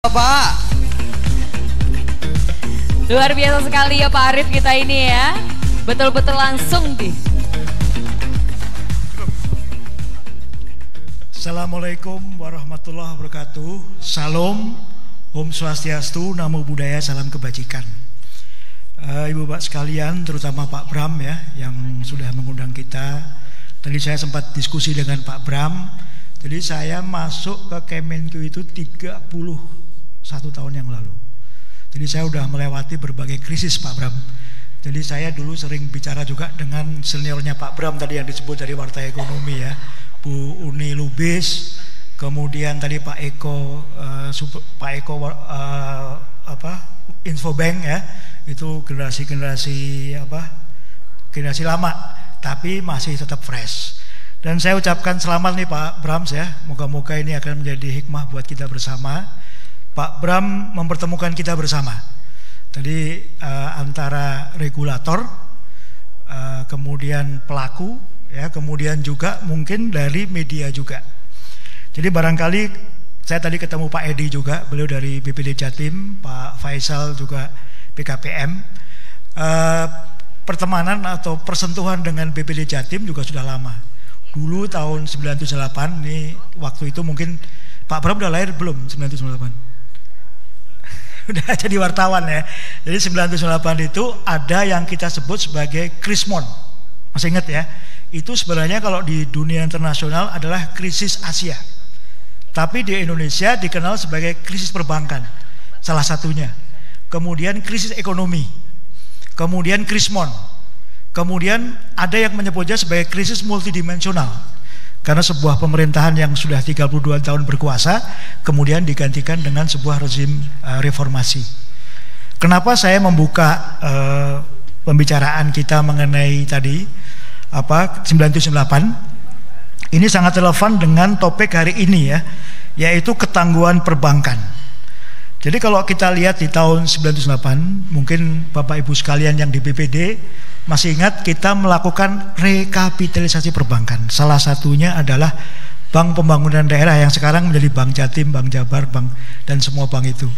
Pak. Luar biasa sekali ya Pak Arif kita ini ya. Betul-betul langsung di. Assalamualaikum warahmatullahi wabarakatuh. Salam, Om Swastiastu, Namo Buddhaya, salam kebajikan. Ibu Bapak sekalian, terutama Pak Bram ya, yang sudah mengundang kita. Tadi saya sempat diskusi dengan Pak Bram. Jadi saya masuk ke Kemenku itu 31 tahun yang lalu. Jadi saya sudah melewati berbagai krisis Pak Bram. Jadi saya dulu sering bicara juga dengan seniornya Pak Bram tadi yang disebut dari Warta Ekonomi ya, Bu Uni Lubis, kemudian tadi Pak Eko, Infobank ya, itu generasi lama, tapi masih tetap fresh. Dan saya ucapkan selamat nih Pak Brams ya, moga-moga ini akan menjadi hikmah buat kita bersama. Pak Bram mempertemukan kita bersama. Tadi antara regulator, kemudian pelaku, ya, kemudian juga mungkin dari media juga. Jadi barangkali saya tadi ketemu Pak Edi juga, beliau dari BPD Jatim, Pak Faisal juga BKPM. Pertemanan atau persentuhan dengan BPD Jatim juga sudah lama. Dulu tahun 98 nih, waktu itu mungkin Pak Bram udah lahir belum 98? Udah jadi wartawan ya. Jadi 98 itu ada yang kita sebut sebagai Krismon. Masih ingat ya? Itu sebenarnya kalau di dunia internasional adalah krisis Asia. Tapi di Indonesia dikenal sebagai krisis perbankan, salah satunya. Kemudian krisis ekonomi, kemudian Krismon, kemudian ada yang menyebutnya sebagai krisis multidimensional. Karena sebuah pemerintahan yang sudah 32 tahun berkuasa kemudian digantikan dengan sebuah rezim reformasi. Kenapa saya membuka pembicaraan kita mengenai tadi 998? Ini sangat relevan dengan topik hari ini ya, yaitu ketangguhan perbankan. Jadi kalau kita lihat di tahun 98, mungkin Bapak Ibu sekalian yang di BPD masih ingat kita melakukan rekapitalisasi perbankan. Salah satunya adalah Bank Pembangunan Daerah yang sekarang menjadi Bank Jatim, Bank Jabar, Bank dan semua bank itu.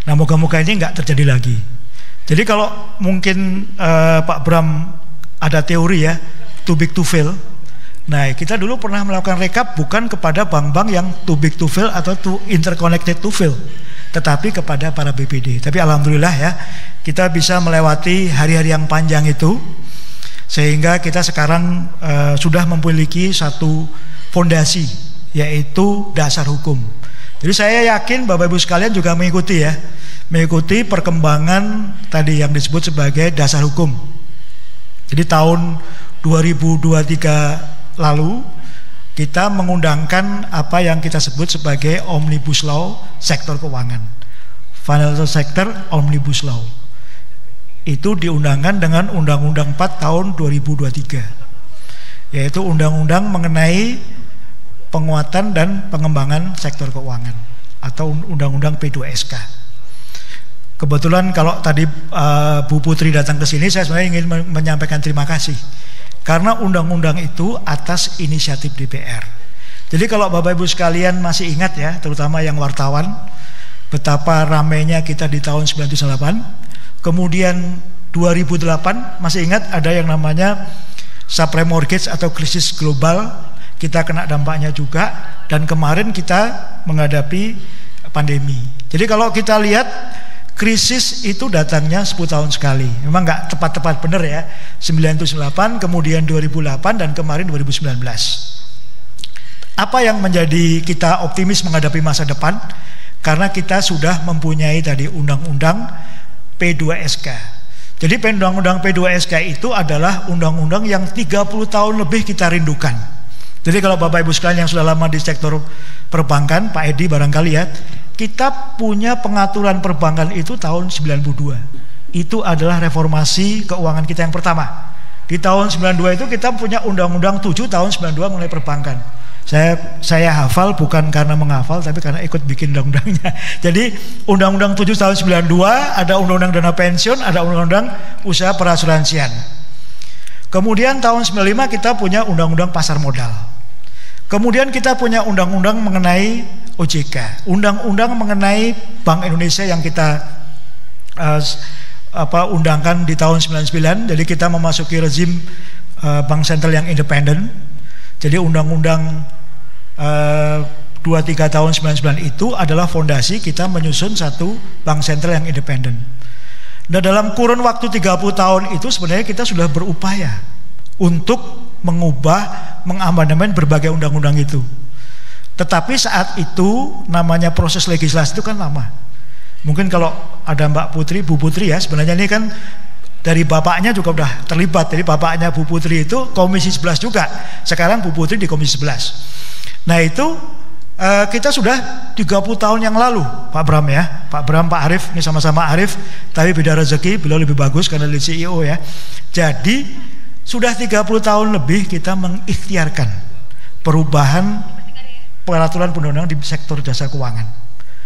Nah, moga-moga ini nggak terjadi lagi. Jadi kalau mungkin Pak Bram ada teori ya, too big to fail. Nah, kita dulu pernah melakukan rekap bukan kepada bank-bank yang too big to fail atau too interconnected to fail, tetapi kepada para BPD. Tapi alhamdulillah ya, kita bisa melewati hari-hari yang panjang itu, sehingga kita sekarang sudah memiliki satu fondasi, yaitu dasar hukum. Jadi saya yakin Bapak Ibu sekalian juga mengikuti ya, mengikuti perkembangan tadi yang disebut sebagai dasar hukum. Jadi tahun 2023 lalu kita mengundangkan apa yang kita sebut sebagai Omnibus Law sektor keuangan, Financial Sector Omnibus Law. Itu diundangkan dengan Undang-Undang 4 tahun 2023, yaitu undang-undang mengenai penguatan dan pengembangan sektor keuangan atau Undang-Undang P2SK. Kebetulan kalau tadi Bu Putri datang ke sini, saya sebenarnya ingin menyampaikan terima kasih karena undang-undang itu atas inisiatif DPR. Jadi kalau Bapak Ibu sekalian masih ingat ya, terutama yang wartawan, betapa ramainya kita di tahun 98. Kemudian 2008 masih ingat ada yang namanya subprime mortgage atau krisis global, kita kena dampaknya juga. Dan kemarin kita menghadapi pandemi. Jadi kalau kita lihat krisis itu datangnya 10 tahun sekali. Memang nggak tepat-tepat benar ya. 98, kemudian 2008 dan kemarin 2019. Apa yang menjadi kita optimis menghadapi masa depan? Karena kita sudah mempunyai tadi undang-undang P2SK. Jadi undang-undang P2SK itu adalah undang-undang yang 30 tahun lebih kita rindukan. Jadi kalau Bapak Ibu sekalian yang sudah lama di sektor perbankan, Pak Edi barangkali ya, kita punya pengaturan perbankan itu tahun 92. Itu adalah reformasi keuangan kita yang pertama. Di tahun 92 itu kita punya Undang-Undang 7 tahun 92 mengenai perbankan. Saya hafal bukan karena menghafal, tapi karena ikut bikin undang-undangnya. Jadi Undang-Undang 7 tahun 92 ada Undang-Undang Dana Pensiun, ada Undang-Undang Usaha Perasuransian. Kemudian tahun 95 kita punya Undang-Undang Pasar Modal. Kemudian kita punya undang-undang mengenai OJK, undang-undang mengenai Bank Indonesia yang kita undangkan di tahun 99. Jadi kita memasuki rezim bank sentral yang independen. Jadi undang-undang 23 tahun 99 itu adalah fondasi kita menyusun satu bank sentral yang independen. Nah, dalam kurun waktu 30 tahun itu sebenarnya kita sudah berupaya untuk mengubah, mengamandemen berbagai undang-undang itu. Tetapi saat itu namanya proses legislasi itu kan lama. Mungkin kalau ada Mbak Putri, Bu Putri ya, sebenarnya ini kan dari bapaknya juga udah terlibat. Jadi bapaknya Bu Putri itu Komisi 11 juga. Sekarang Bu Putri di Komisi 11. Nah itu kita sudah 30 tahun yang lalu, Pak Bram ya, Pak Bram, Pak Arief, ini sama-sama Arief, tapi beda rezeki, beliau lebih bagus karena dia CEO ya. Jadi sudah 30 tahun lebih kita mengikhtiarkan perubahan peraturan perundang-undangan di sektor jasa keuangan.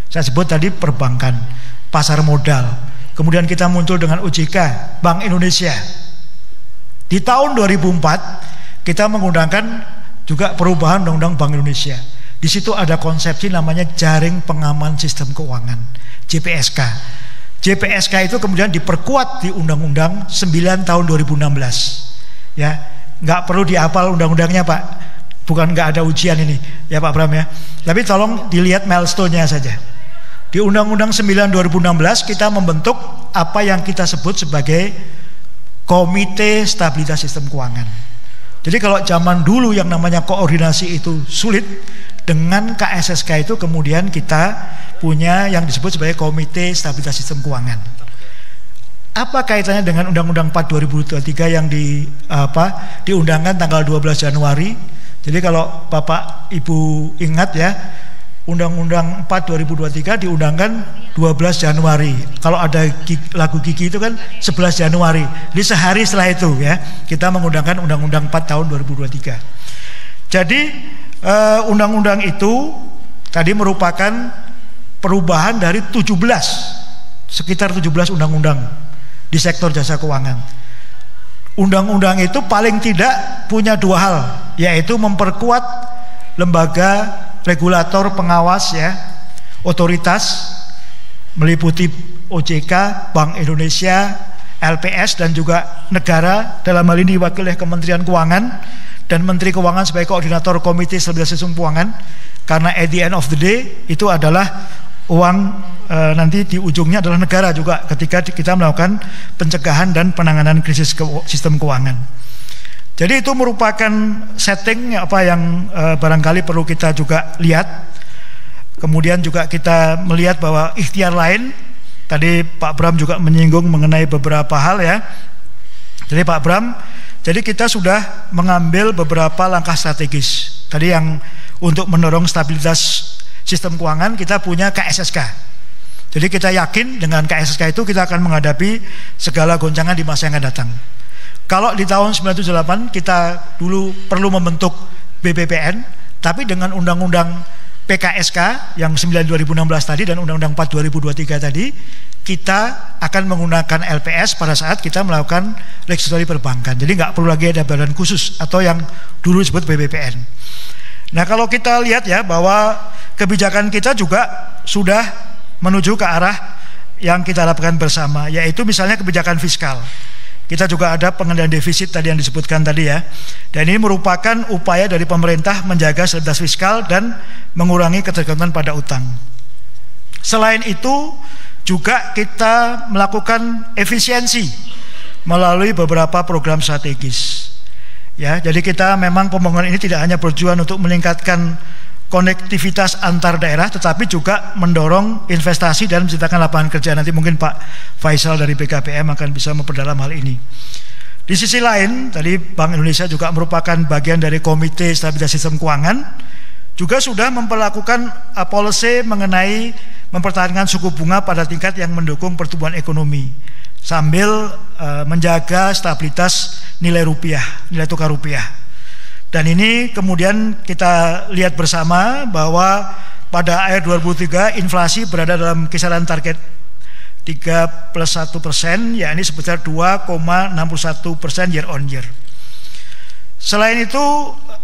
Saya sebut tadi perbankan, pasar modal. Kemudian kita muncul dengan OJK, Bank Indonesia. Di tahun 2004 kita mengundangkan juga perubahan Undang-Undang Bank Indonesia. Di situ ada konsepsi namanya Jaring Pengaman Sistem Keuangan, JPSK. JPSK itu kemudian diperkuat di Undang-Undang 9 tahun 2016. Ya, nggak perlu dihafal undang-undangnya Pak. Bukan nggak ada ujian ini, ya Pak Bram ya. Tapi tolong dilihat milestone-nya saja. Di Undang-Undang 9 2016 kita membentuk apa yang kita sebut sebagai Komite Stabilitas Sistem Keuangan. Jadi kalau zaman dulu yang namanya koordinasi itu sulit, dengan KSSK itu kemudian kita punya yang disebut sebagai Komite Stabilitas Sistem Keuangan. Apa kaitannya dengan Undang-Undang 4 2023 yang diundangkan tanggal 12 Januari? Jadi kalau Bapak Ibu ingat ya, Undang-Undang 4 2023 diundangkan 12 Januari. Kalau ada lagu Gigi itu kan 11 Januari. Jadi sehari setelah itu ya, kita mengundangkan Undang-Undang 4 tahun 2023. Jadi undang-undang itu tadi merupakan perubahan dari sekitar 17 undang-undang di sektor jasa keuangan. Undang-undang itu paling tidak punya dua hal, yaitu memperkuat lembaga regulator pengawas ya, otoritas meliputi OJK, Bank Indonesia, LPS dan juga negara, dalam hal ini diwakili oleh Kementerian Keuangan dan Menteri Keuangan sebagai koordinator Komite Stabilitas Sistem Keuangan, karena at the end of the day itu adalah uang nanti di ujungnya adalah negara juga ketika kita melakukan pencegahan dan penanganan krisis sistem keuangan. Jadi itu merupakan setting apa yang barangkali perlu kita juga lihat. Kemudian juga kita melihat bahwa ikhtiar lain, tadi Pak Bram juga menyinggung mengenai beberapa hal ya. Jadi Pak Bram, jadi kita sudah mengambil beberapa langkah strategis. Tadi yang untuk mendorong stabilitas sistem keuangan kita punya KSSK. Jadi kita yakin dengan KSSK itu kita akan menghadapi segala goncangan di masa yang akan datang. Kalau di tahun 1998 kita dulu perlu membentuk BPPN, tapi dengan undang-undang PKSK yang 9 2016 tadi dan undang-undang 4 2023 tadi, kita akan menggunakan LPS pada saat kita melakukan regulasi perbankan. Jadi nggak perlu lagi ada badan khusus atau yang dulu disebut BPPN. Nah kalau kita lihat ya bahwa kebijakan kita juga sudah menuju ke arah yang kita lakukan bersama, yaitu misalnya kebijakan fiskal. Kita juga ada pengendalian defisit tadi yang disebutkan tadi ya. Dan ini merupakan upaya dari pemerintah menjaga stabilitas fiskal dan mengurangi ketergantungan pada utang. Selain itu juga kita melakukan efisiensi melalui beberapa program strategis. Ya, jadi kita memang pembangunan ini tidak hanya bertujuan untuk meningkatkan konektivitas antar daerah, tetapi juga mendorong investasi dan menciptakan lapangan kerja. Nanti mungkin Pak Faisal dari BKPM akan bisa memperdalam hal ini. Di sisi lain, tadi Bank Indonesia juga merupakan bagian dari Komite Stabilitas Sistem Keuangan, juga sudah memperlakukan policy mengenai mempertahankan suku bunga pada tingkat yang mendukung pertumbuhan ekonomi, sambil menjaga stabilitas nilai rupiah, nilai tukar rupiah. Dan ini kemudian kita lihat bersama bahwa pada akhir 2003 inflasi berada dalam kisaran target 3+1%, yakni sebesar 2,61% year on year. Selain itu,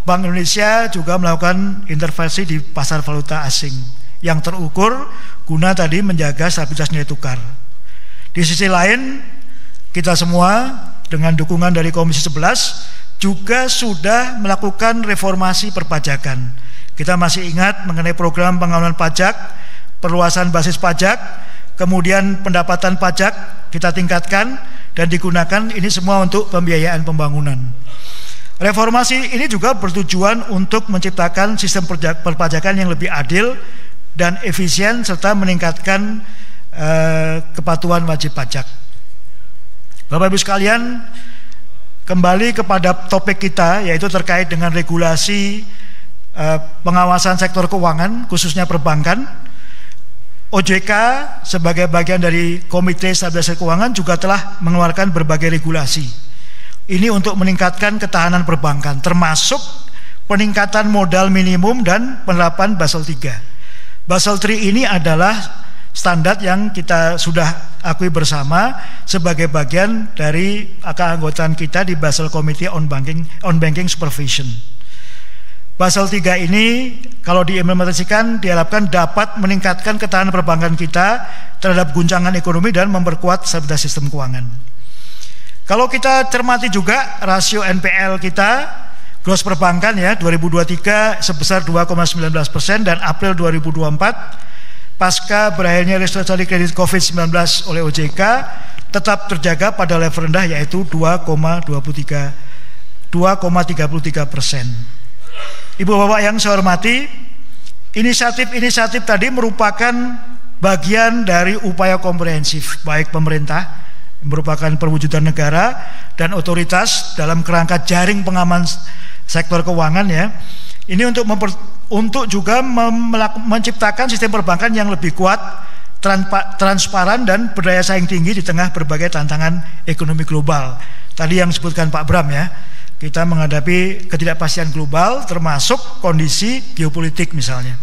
Bank Indonesia juga melakukan intervensi di pasar valuta asing. yang terukur guna tadi menjaga stabilitas nilai tukar. Di sisi lain, kita semua dengan dukungan dari Komisi 11 juga sudah melakukan reformasi perpajakan. Kita masih ingat mengenai program pengampunan pajak, perluasan basis pajak, kemudian pendapatan pajak kita tingkatkan dan digunakan ini semua untuk pembiayaan pembangunan. Reformasi ini juga bertujuan untuk menciptakan sistem perpajakan yang lebih adil dan efisien serta meningkatkan kepatuhan wajib pajak. Bapak Ibu sekalian, kembali kepada topik kita yaitu terkait dengan regulasi pengawasan sektor keuangan khususnya perbankan. OJK sebagai bagian dari Komite Stabilitas Keuangan juga telah mengeluarkan berbagai regulasi. Ini untuk meningkatkan ketahanan perbankan termasuk peningkatan modal minimum dan penerapan Basel III. Basel III ini adalah standar yang kita sudah akui bersama sebagai bagian dari keanggotaan kita di Basel Committee on Banking Supervision. Basel III ini kalau diimplementasikan diharapkan dapat meningkatkan ketahanan perbankan kita terhadap guncangan ekonomi dan memperkuat stabilitas sistem keuangan. Kalau kita cermati juga rasio NPL kita gross perbankan ya 2023 sebesar 2,19% dan April 2024 pasca berakhirnya restrukturisasi kredit COVID-19 oleh OJK tetap terjaga pada level rendah yaitu 2,33%. Ibu Bapak yang saya hormati, inisiatif-inisiatif tadi merupakan bagian dari upaya komprehensif baik pemerintah merupakan perwujudan negara dan otoritas dalam kerangka jaring pengaman sektor keuangan ya. Ini untuk juga menciptakan sistem perbankan yang lebih kuat, transparan dan berdaya saing tinggi di tengah berbagai tantangan ekonomi global. Tadi yang disebutkan Pak Bram ya, kita menghadapi ketidakpastian global termasuk kondisi geopolitik misalnya.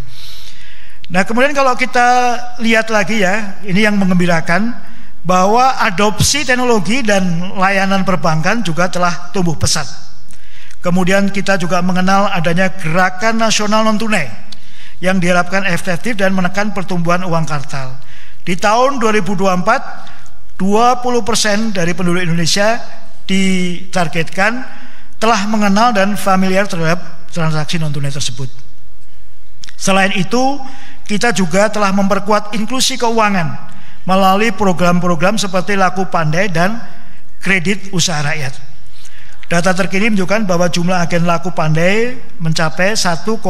Nah kemudian kalau kita lihat lagi ya, ini yang menggembirakan bahwa adopsi teknologi dan layanan perbankan juga telah tumbuh pesat. Kemudian kita juga mengenal adanya gerakan nasional non tunai yang diharapkan efektif dan menekan pertumbuhan uang kartal. Di tahun 2024, 20% dari penduduk Indonesia ditargetkan telah mengenal dan familiar terhadap transaksi non tunai tersebut. Selain itu, kita juga telah memperkuat inklusi keuangan melalui program-program seperti Laku Pandai dan Kredit Usaha Rakyat. Data terkini menunjukkan bahwa jumlah agen Laku Pandai mencapai 1,36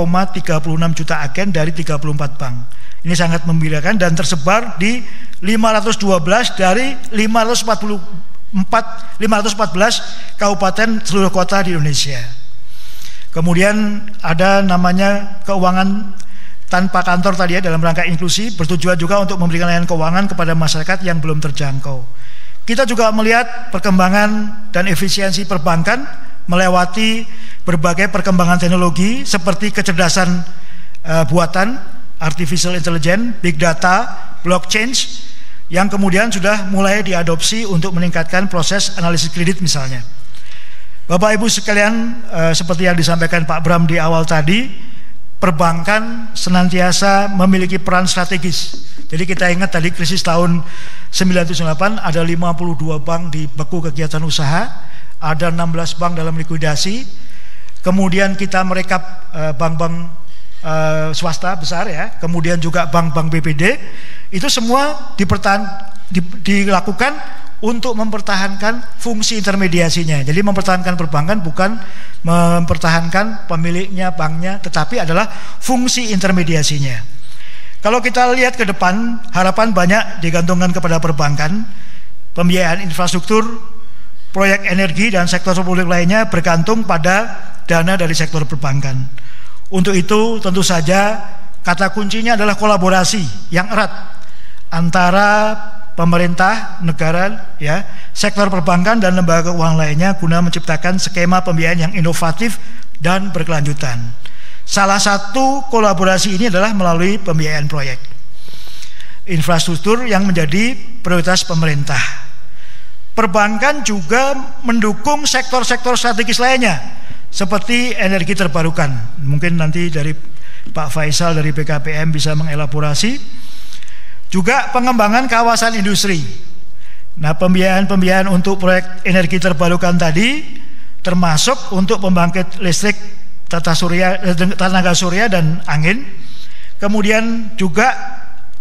juta agen dari 34 bank. Ini sangat membirakan dan tersebar di 512 dari 514 kabupaten seluruh kota di Indonesia. Kemudian ada namanya keuangan tanpa kantor tadi ya dalam rangka inklusi, bertujuan juga untuk memberikan layanan keuangan kepada masyarakat yang belum terjangkau. Kita juga melihat perkembangan dan efisiensi perbankan melewati berbagai perkembangan teknologi seperti kecerdasan buatan, artificial intelligence, big data, blockchain yang kemudian sudah mulai diadopsi untuk meningkatkan proses analisis kredit misalnya. Bapak Ibu sekalian, seperti yang disampaikan Pak Bram di awal tadi, perbankan senantiasa memiliki peran strategis. Jadi kita ingat tadi krisis tahun 1998 ada 52 bank dibeku kegiatan usaha, ada 16 bank dalam likuidasi. Kemudian kita merekap bank-bank swasta besar ya, kemudian juga bank-bank BPD. Itu semua dilakukan untuk mempertahankan fungsi intermediasinya. Jadi mempertahankan perbankan bukan mempertahankan pemiliknya, banknya, tetapi adalah fungsi intermediasinya. Kalau kita lihat ke depan, harapan banyak digantungkan kepada perbankan. Pembiayaan infrastruktur, proyek energi dan sektor publik lainnya bergantung pada dana dari sektor perbankan. Untuk itu tentu saja kata kuncinya adalah kolaborasi yang erat antara pemerintah, negara, ya, sektor perbankan dan lembaga keuangan lainnya guna menciptakan skema pembiayaan yang inovatif dan berkelanjutan. Salah satu kolaborasi ini adalah melalui pembiayaan proyek infrastruktur yang menjadi prioritas pemerintah. Perbankan juga mendukung sektor-sektor strategis lainnya seperti energi terbarukan. Mungkin nanti dari Pak Faisal dari BKPM bisa mengelaborasi. Juga pengembangan kawasan industri. Nah, pembiayaan untuk proyek energi terbarukan tadi termasuk untuk pembangkit listrik tenaga surya dan angin. Kemudian juga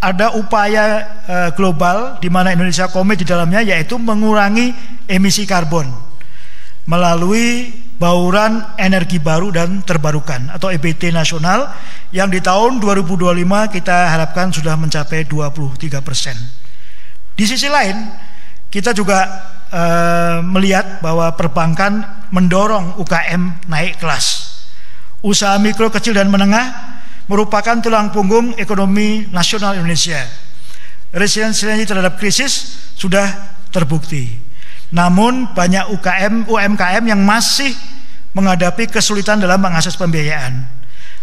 ada upaya global di mana Indonesia komit di dalamnya, yaitu mengurangi emisi karbon melalui bauran energi baru dan terbarukan atau EBT nasional yang di tahun 2025 kita harapkan sudah mencapai 23%. Di sisi lain, kita juga melihat bahwa perbankan mendorong UKM naik kelas. Usaha mikro, kecil dan menengah merupakan tulang punggung ekonomi nasional Indonesia. Resiliensi terhadap krisis sudah terbukti. Namun banyak UMKM yang masih menghadapi kesulitan dalam mengakses pembiayaan.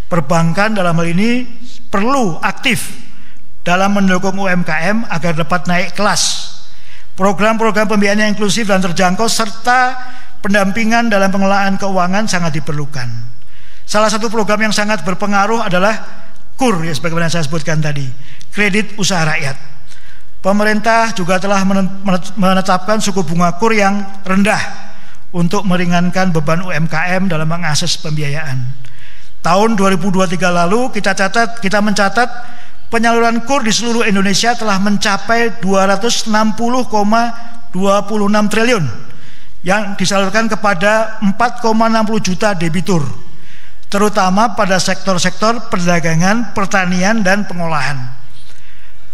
Perbankan dalam hal ini perlu aktif dalam mendukung UMKM agar dapat naik kelas. Program-program pembiayaan yang inklusif dan terjangkau serta pendampingan dalam pengelolaan keuangan sangat diperlukan. Salah satu program yang sangat berpengaruh adalah KUR, ya, sebagaimana saya sebutkan tadi, kredit usaha rakyat. Pemerintah juga telah menetapkan suku bunga KUR yang rendah untuk meringankan beban UMKM dalam mengakses pembiayaan. Tahun 2023 lalu kita mencatat penyaluran KUR di seluruh Indonesia telah mencapai 260,26 triliun yang disalurkan kepada 4,60 juta debitur, terutama pada sektor-sektor perdagangan, pertanian, dan pengolahan.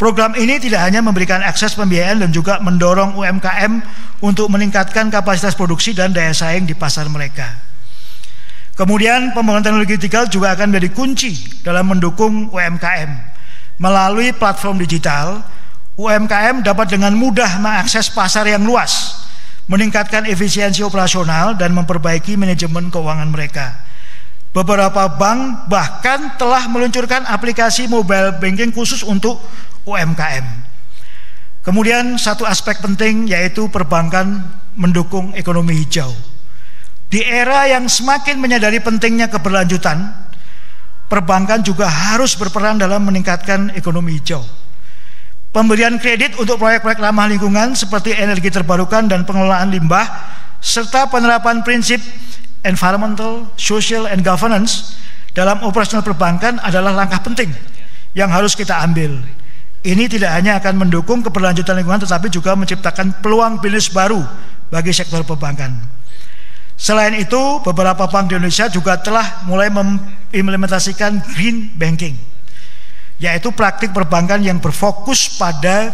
Program ini tidak hanya memberikan akses pembiayaan dan juga mendorong UMKM untuk meningkatkan kapasitas produksi dan daya saing di pasar mereka. Kemudian pembangunan teknologi digital juga akan menjadi kunci dalam mendukung UMKM. Melalui platform digital, UMKM dapat dengan mudah mengakses pasar yang luas, meningkatkan efisiensi operasional dan memperbaiki manajemen keuangan mereka. Beberapa bank bahkan telah meluncurkan aplikasi mobile banking khusus untuk UMKM. Kemudian satu aspek penting yaitu perbankan mendukung ekonomi hijau. Di era yang semakin menyadari pentingnya keberlanjutan, perbankan juga harus berperan dalam meningkatkan ekonomi hijau. Pemberian kredit untuk proyek-proyek ramah lingkungan seperti energi terbarukan dan pengelolaan limbah serta penerapan prinsip environmental, social, and governance dalam operasional perbankan adalah langkah penting yang harus kita ambil. Ini tidak hanya akan mendukung keberlanjutan lingkungan tetapi juga menciptakan peluang bisnis baru bagi sektor perbankan. Selain itu, beberapa bank di Indonesia juga telah mulai mengimplementasikan green banking, yaitu praktik perbankan yang berfokus pada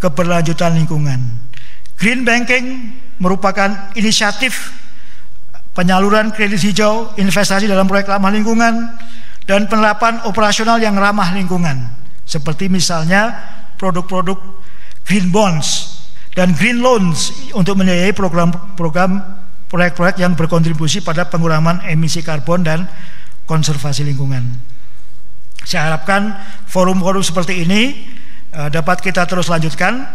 keberlanjutan lingkungan. Green banking merupakan inisiatif penyaluran kredit hijau, investasi dalam proyek ramah lingkungan, dan penerapan operasional yang ramah lingkungan, seperti misalnya produk-produk green bonds dan green loans untuk membiayai program-program proyek-proyek yang berkontribusi pada pengurangan emisi karbon dan konservasi lingkungan. Saya harapkan forum-forum seperti ini dapat kita terus lanjutkan.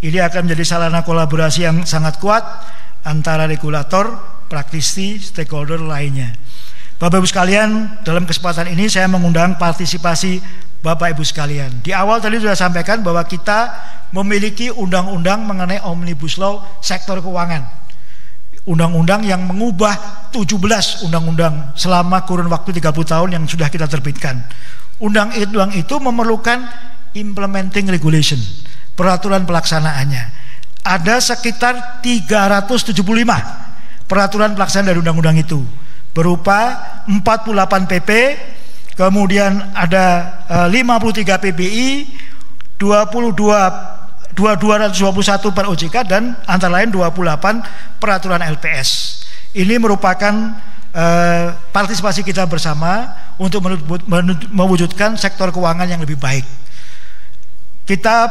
Ini akan menjadi sarana kolaborasi yang sangat kuat antara regulator, praktisi, stakeholder lainnya. Bapak Ibu sekalian, dalam kesempatan ini saya mengundang partisipasi Bapak Ibu sekalian. Di awal tadi sudah sampaikan bahwa kita memiliki undang-undang mengenai Omnibus Law sektor keuangan. Undang-undang yang mengubah 17 undang-undang selama kurun waktu 30 tahun yang sudah kita terbitkan. Undang-undang itu memerlukan implementing regulation, peraturan pelaksanaannya. Ada sekitar 375 peraturan pelaksanaan dari undang-undang itu, berupa 48 PP, kemudian ada 53 PBI, 221 per OJK, dan antara lain 28 peraturan LPS. Ini merupakan partisipasi kita bersama untuk mewujudkan sektor keuangan yang lebih baik. Kita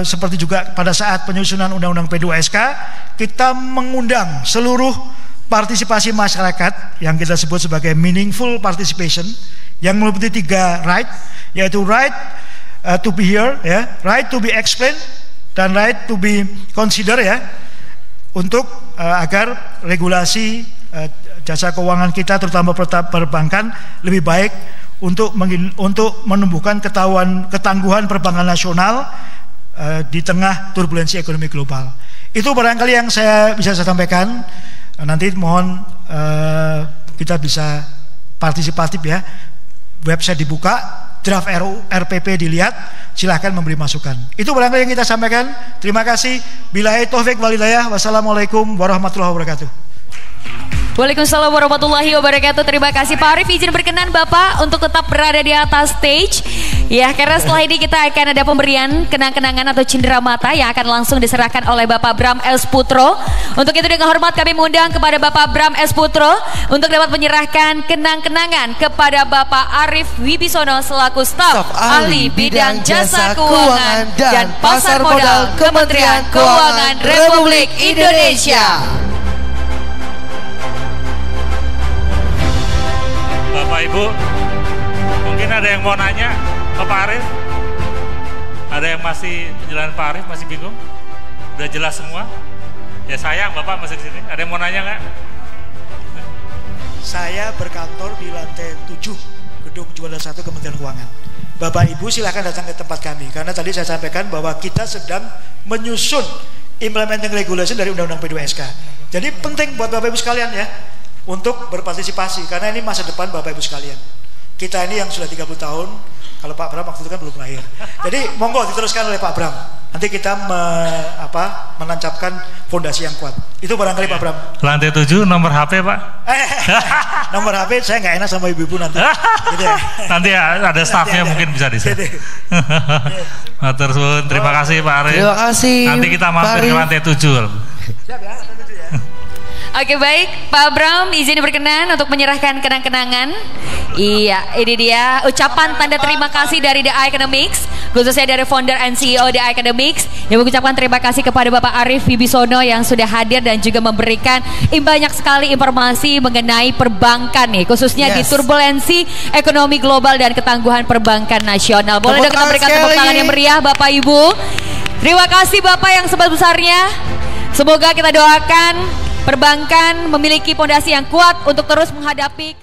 seperti juga pada saat penyusunan Undang-Undang P2SK, kita mengundang seluruh partisipasi masyarakat yang kita sebut sebagai meaningful participation, yang meliputi 3 right, yaitu right to be here, ya, right to be explained, dan right to be considered, ya, untuk agar regulasi jasa keuangan kita terutama perbankan lebih baik untuk menumbuhkan ketangguhan perbankan nasional di tengah turbulensi ekonomi global. Itu barangkali yang saya bisa sampaikan. Nanti mohon kita bisa partisipatif ya. Website dibuka, draft RPP dilihat, silahkan memberi masukan. Itu barangkali yang kita sampaikan. Terima kasih. Billahi taufik wal hidayah. Wassalamualaikum warahmatullahi wabarakatuh. Waalaikumsalam warahmatullahi wabarakatuh. Terima kasih Pak Arief. Izin berkenan Bapak untuk tetap berada di atas stage. Ya, karena setelah ini kita akan ada pemberian kenang-kenangan atau cindera mata yang akan langsung diserahkan oleh Bapak Bram S. Putro. Untuk itu dengan hormat kami mengundang kepada Bapak Bram S. Putro untuk dapat menyerahkan kenang-kenangan kepada Bapak Arief Wibisono selaku staf ahli bidang jasa keuangan dan pasar modal Kementerian Keuangan Republik Indonesia. Bapak Ibu, mungkin ada yang mau nanya ke Pak Arief? Ada yang masih penjelasan Pak Arief masih bingung? Udah jelas semua? Ya sayang Bapak masih di sini. Ada yang mau nanya nggak? Saya berkantor di lantai 7 gedung juara 1 Kementerian Keuangan. Bapak Ibu silakan datang ke tempat kami karena tadi saya sampaikan bahwa kita sedang menyusun implementing regulation dari Undang-Undang P2SK. Jadi penting buat Bapak Ibu sekalian ya untuk berpartisipasi karena ini masa depan Bapak Ibu sekalian. Kita ini yang sudah 30 tahun, kalau Pak Bram waktu itu kan belum lahir. Jadi monggo diteruskan oleh Pak Bram. Nanti kita menancapkan fondasi yang kuat. Itu barangkali Pak Bram. Lantai 7 nomor HP Pak. Nomor HP saya nggak enak sama ibu-ibu nanti. Gitu ya. Nanti ada stafnya mungkin bisa di-share. Matur suwun, terima kasih Pak Arief. Terima kasih. Nanti kita mampir ke lantai 7. Siap ya. Oke baik, Pak Bram izin berkenan untuk menyerahkan kenang-kenangan. Iya, ini dia ucapan tanda terima kasih dari The Economics, khususnya dari founder and CEO The Economics, yang mengucapkan terima kasih kepada Bapak Arief Wibisono yang sudah hadir dan juga memberikan banyak sekali informasi mengenai perbankan nih, khususnya di turbulensi ekonomi global dan ketangguhan perbankan nasional. Boleh dong kita berikan tepuk tangan yang meriah Bapak Ibu. Terima kasih Bapak yang sebesar-besarnya. Semoga kita doakan perbankan memiliki fondasi yang kuat untuk terus menghadapi